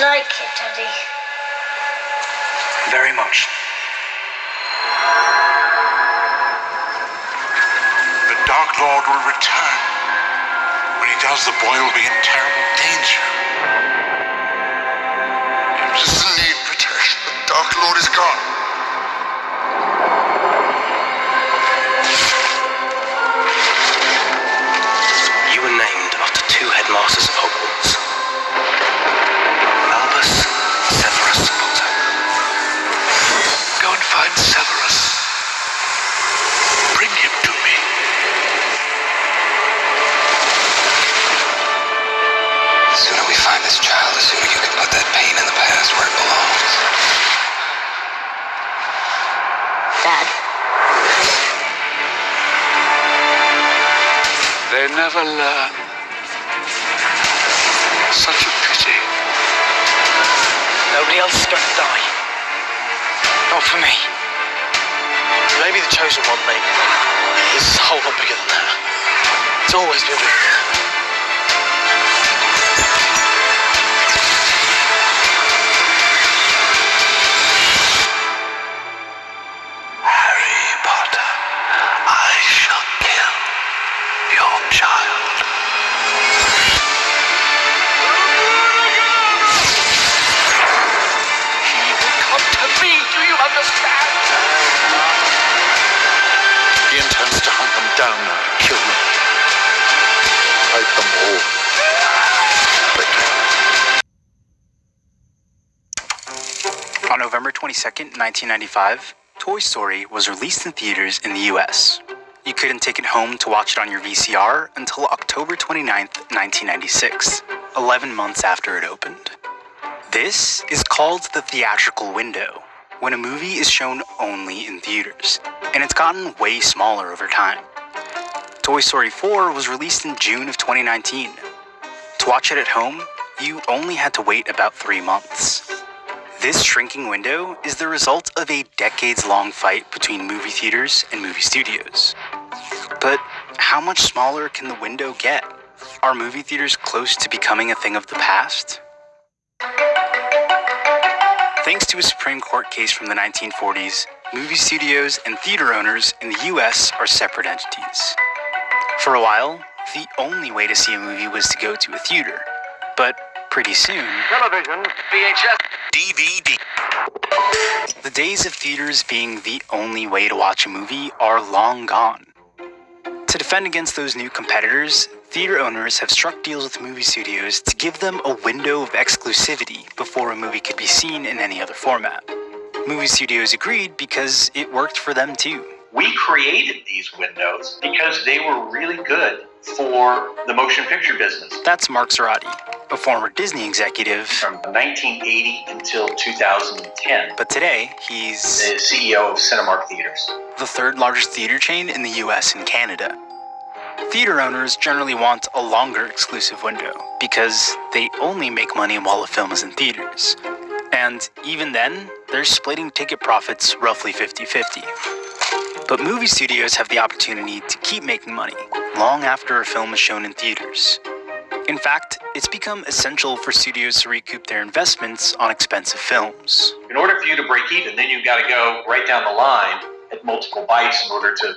like it, Daddy? Very much. The Dark Lord will return. When he does, the boy will be in terrible danger. He doesn't need protection. The Dark Lord is gone. You were named after two headmasters of Hogwarts. Albus Severus Potter. Go and find Severus. Bring him to me. The sooner we find this child, the sooner you can put that pain in the past where it belongs. Dad. They never learn. Such a pity. Nobody else is going to die. Not for me. Maybe the chosen one, maybe. This is a whole lot bigger than that. It's always been bigger. Harry Potter, I shall kill your child. He will come to me, do you understand? He intends to hunt them down and kill them. Fight them all. Quickly. On November 22nd, 1995, Toy Story was released in theaters in the US. You couldn't take it home to watch it on your VCR until October 29th, 1996, 11 months after it opened. This is called the theatrical window, when a movie is shown only in theaters, and it's gotten way smaller over time. Toy Story 4 was released in June of 2019. To watch it at home, you only had to wait about 3 months. This shrinking window is the result of a decades-long fight between movie theaters and movie studios. But how much smaller can the window get? Are movie theaters close to becoming a thing of the past? Thanks to a Supreme Court case from the 1940s, movie studios and theater owners in the US are separate entities. For a while, the only way to see a movie was to go to a theater. But pretty soon, Television, VHS, DVD. the days of theaters being the only way to watch a movie are long gone. To defend against those new competitors, theater owners have struck deals with movie studios to give them a window of exclusivity before a movie could be seen in any other format. Movie studios agreed because it worked for them too. We created these windows because they were really good for the motion picture business. That's Mark Zorati, a former Disney executive, From 1980 until 2010, but today he's the CEO of Cinemark Theaters. the third largest theater chain in the US and Canada. Theater owners generally want a longer exclusive window because they only make money while a film is in theaters. And even then, they're splitting ticket profits roughly 50-50. But movie studios have the opportunity to keep making money long after a film is shown in theaters. In fact, it's become essential for studios to recoup their investments on expensive films. In order for you to break even, then you've got to go right down the line at multiple bites in order to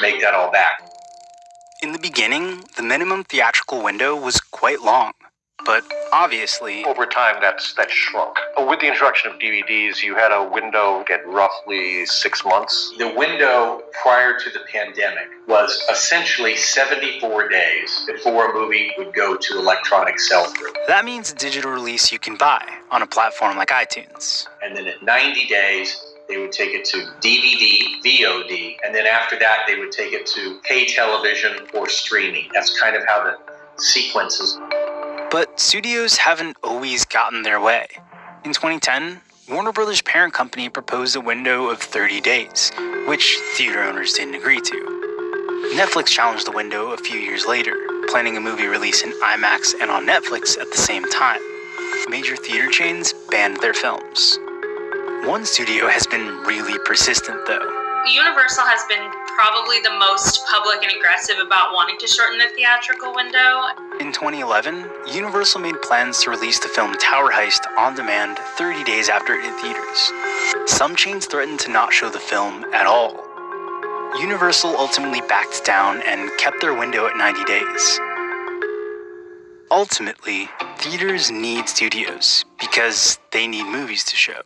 make that all back. In the beginning, the minimum theatrical window was quite long, but obviously, Over time, that's shrunk. With the introduction of DVDs, you had a window at roughly 6 months. The window prior to the pandemic was essentially 74 days before a movie would go to electronic sell-through. that means a digital release you can buy on a platform like iTunes. And then at 90 days, they would take it to DVD, VOD, and then after that, they would take it to pay television or streaming. That's kind of how the sequence is. But studios haven't always gotten their way. In 2010, Warner Brothers' parent company proposed a window of 30 days, which theater owners didn't agree to. Netflix challenged the window a few years later, planning a movie release in IMAX and on Netflix at the same time. Major theater chains banned their films. One studio has been really persistent though. Universal has been probably the most public and aggressive about wanting to shorten the theatrical window. In 2011, Universal made plans to release the film Tower Heist on demand 30 days after it hit theaters. Some chains threatened to not show the film at all. Universal ultimately backed down and kept their window at 90 days. Ultimately, theaters need studios because they need movies to show.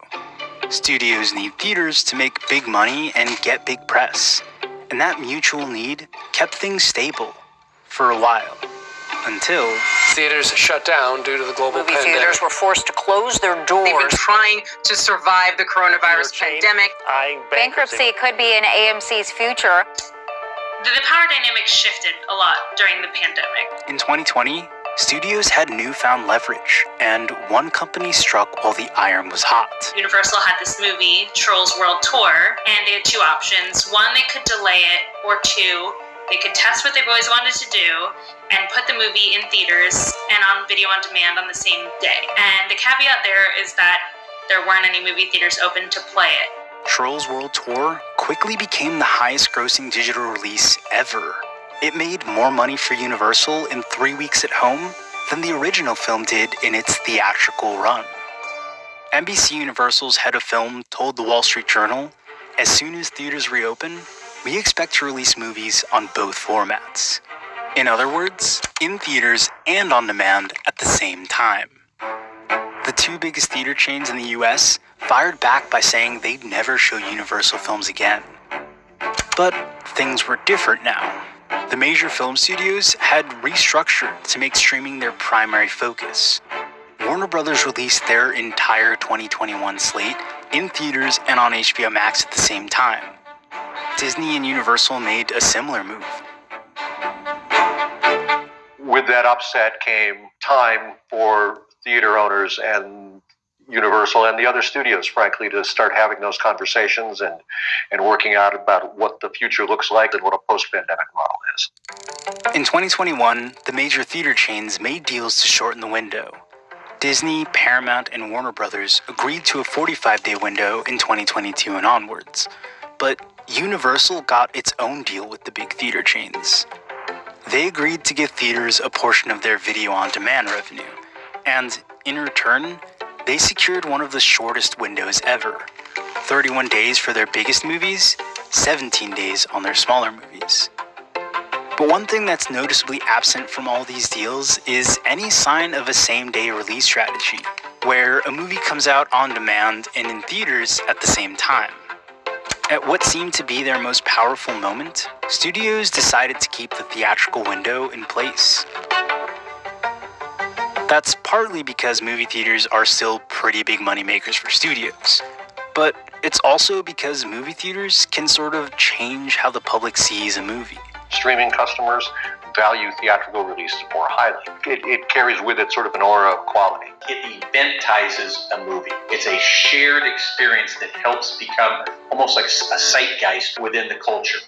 Studios need theaters to make big money and get big press. And that mutual need kept things stable for a while. Until theaters shut down due to the global Movie pandemic. theaters were forced to close their doors. They've been trying to survive the coronavirus pandemic. Bankruptcy could be in AMC's future. The power dynamic shifted a lot during the pandemic. in 2020, studios had newfound leverage, and one company struck while the iron was hot. Universal had this movie, Trolls World Tour, and they had two options. One, they could delay it, or two, they could test what they've always wanted to do and put the movie in theaters and on video on demand on the same day. And the caveat there is that there weren't any movie theaters open to play it. Trolls World Tour quickly became the highest grossing digital release ever. It made more money for Universal in 3 weeks at home than the original film did in its theatrical run. NBC Universal's head of film told the Wall Street Journal, "As soon as theaters reopen, we expect to release movies on both formats." In other words, in theaters and on demand at the same time. The two biggest theater chains in the US fired back by saying they'd never show Universal films again. But things were different now. The major film studios had restructured to make streaming their primary focus. Warner Brothers released their entire 2021 slate in theaters and on HBO Max at the same time. Disney and Universal made a similar move. With that upset came time for theater owners and Universal and the other studios, frankly, to start having those conversations and working out about what the future looks like and what a post-pandemic model is. In 2021, the major theater chains made deals to shorten the window. Disney, Paramount, and Warner Brothers agreed to a 45-day window in 2022 and onwards. But Universal got its own deal with the big theater chains. They agreed to give theaters a portion of their video-on-demand revenue, and in return, they secured one of the shortest windows ever, 31 days for their biggest movies, 17 days on their smaller movies. But one thing that's noticeably absent from all these deals is any sign of a same-day release strategy, where a movie comes out on demand and in theaters at the same time. At what seemed to be their most powerful moment, studios decided to keep the theatrical window in place. That's partly because movie theaters are still pretty big moneymakers for studios. But it's also because movie theaters can sort of change how the public sees a movie. Streaming customers value theatrical releases more highly. It carries with it sort of an aura of quality. It eventizes a movie. It's a shared experience that helps become almost like a zeitgeist within the culture.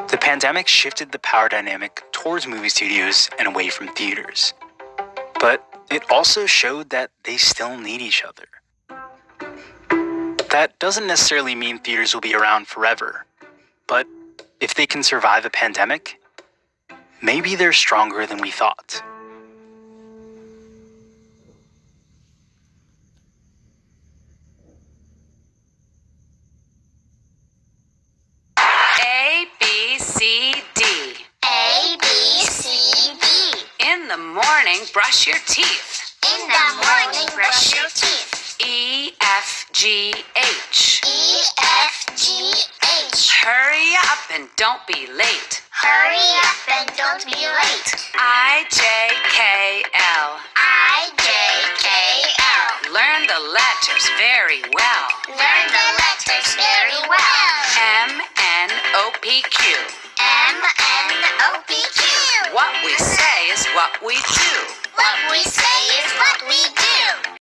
The pandemic shifted the power dynamic towards movie studios and away from theaters. But it also showed that they still need each other. That doesn't necessarily mean theaters will be around forever, but if they can survive a pandemic, maybe they're stronger than we thought. A, B, C, D. A, B, C, D. In the morning, brush your teeth. In the morning, brush your teeth. E, F, G, H. E, F, G, H. Hurry up and don't be late. Hurry up and don't be late. I, J, K, L. I, J, K, L. Learn the letters very well. Learn the letters very well. M, N, O, P, Q. M, N, O, P, Q. What we say is what we do. What we say is what we do.